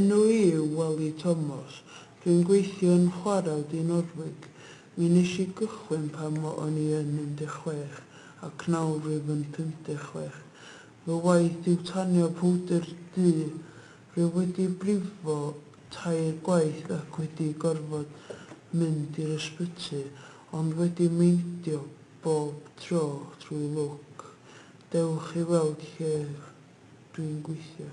enw I yw Wally Thomas. Dwi'n gweithio yn chwarel Dinorwig. Mi nes I gychwyn pan o'n I yn 16 ac nawr rwyf yn 56. Fy waith yw tanio powdr du. Rwyf wedi brifo 3 gwaith ac wedi gorfod mynd i'r ysbyty, ond wedi meindio bob tro trwy lwc. Dewch I weld lle dwi'n gweithio.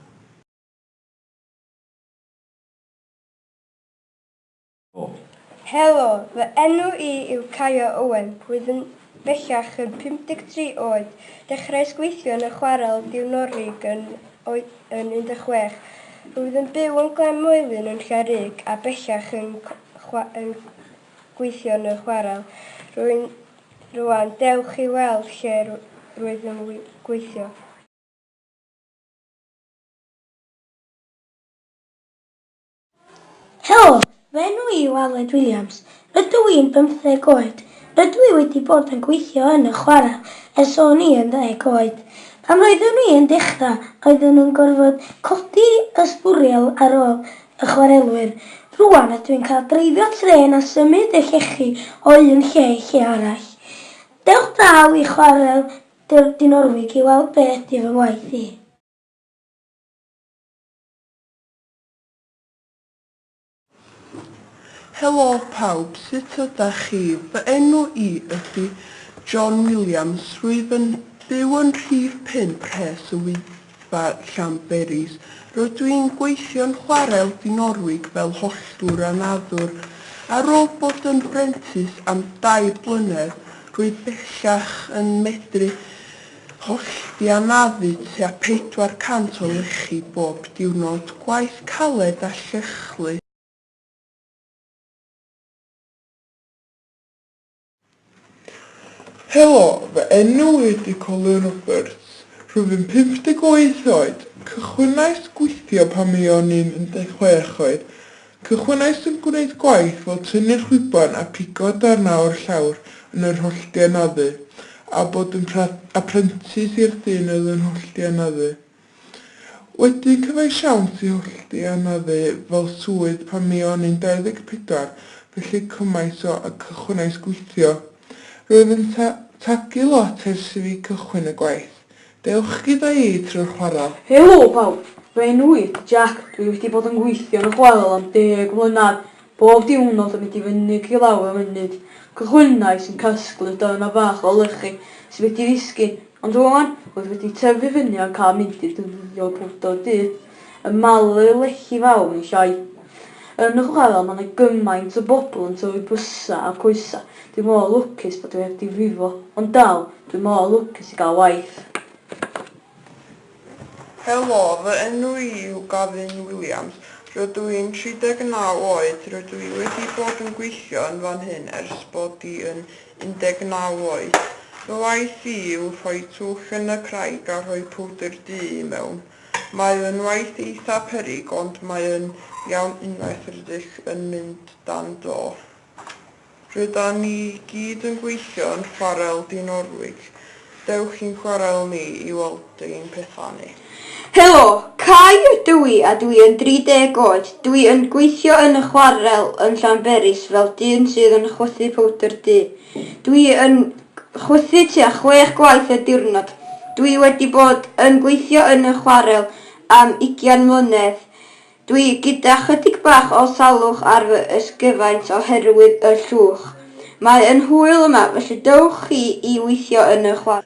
Helo, fy enw I yw Caio Owen, rwyf yn bellach yn 53 oed. Dechreuais gweithio yn y chwarel Diwnorig yn 16. Rwyf yn byw yn Glanmwelyn yn Llarug a bellach yn gweithio yn y chwarel. Rwan, dewch I weld lle rwyf yn gweithio. Helo, fy enw I yw Aled Williams. Rydw i'n 15 oed. Rydw I wedi bod yn gweithio yn y chwarel ers o'n I yn 10 oed. Pan roeddwn I yn dechrau, roedden nhw'n gorfod codi ysbwriel ar ôl y chwarelwyr. Rwan ydw i'n cael dreifio tren a symud y llechi o un lle I lle arall. Dewch draw I chwarel Dinorwig I weld beth ydy fy ngwaith I. Helo pawb, sut ydych chi? Fy enw I ydy John Williams. Rwyf yn byw yn rhif 5 Rhes y Wyddfa Llanberis. Rydw i'n gweithio'n chwarel Dinorwig fel holltwr a naddwr. Ar ôl bod yn brentis am 2 blynedd, rwyf bellach yn medru hollti a naddu tua 400 o lechi bob diwrnod, gwaith caled a llechlu. Helo, fy enw ydy Colin Roberts. Rwyf yn 58 oed. Cychwynnais gweithio pan mi o'n i'n 16 oed. Cychwynnais yn gwneud gwaith fel tynnu'r chwiban a pigo darnawr llawr yn yr hollti anaddu, a bod yn aprentis i'r dyn oedd yn hollti anaddu. Wedyn cyfai siawns I hollti anaddu fel swydd pan mi o'n i'n 24, felly cymaint o a cychwynnais gweithio. Rwyf yn tagu lot ers I fi cychwyn y gwaith. Dewch gyda I trwy'r chwarel. Helo pawb, fy enw I Jack. Dwi wedi bod yn gweithio yn y chwarel am 10 mlynedd. Bob diwrnod yn mynd I fyny I lawr y munud. Cychwynnais yn casglu darna bach o lechi sydd wedi ddisgyn, ond rwan rwyf wedi tyfu fyny a cael mynd i'r defnyddio powdr dydd. Yn malu lechi fawr yn siai. Yn y chwarel mae yna gymaint o bobl yn tyfu bysa a coesa. Dwi mor lwcus bod dwi wedi frifo, ond dal, dwi mor lwcus I gael waith. Helo, fy enw I yw Gwaith Williams. Rydw i'n 39 oed. Rydw I wedi bod yn gweithio yn fan hyn ers bod I yn 19 oed. Fy waith I yw rhoi twll yn y craig a rhoi powdr du I mewn. Mae yn waith eitha peryg, ond mae yn iawn unwaith rydych yn mynd dan do. Rydyn ni gyd yn gweithio yn chwarel Dinorwig. Dewch i'n chwarel ni I weld ein pethau ni. Helo, Cai ydw I a dwi yn 30 oed. Dwi yn gweithio yn y chwarel yn Llanberis fel dyn sydd yn chwythu powdr du. Dwi yn chwythu tua 6 gwaith y diwrnod. Dwi wedi bod yn gweithio yn y chwarel am 20 mlynedd. Dwi gyda chydig bach o salwch ar fy ysgyfaint oherwydd y llwch. Mae yn hwyl yma, felly dewch chi I weithio yn y chwarel.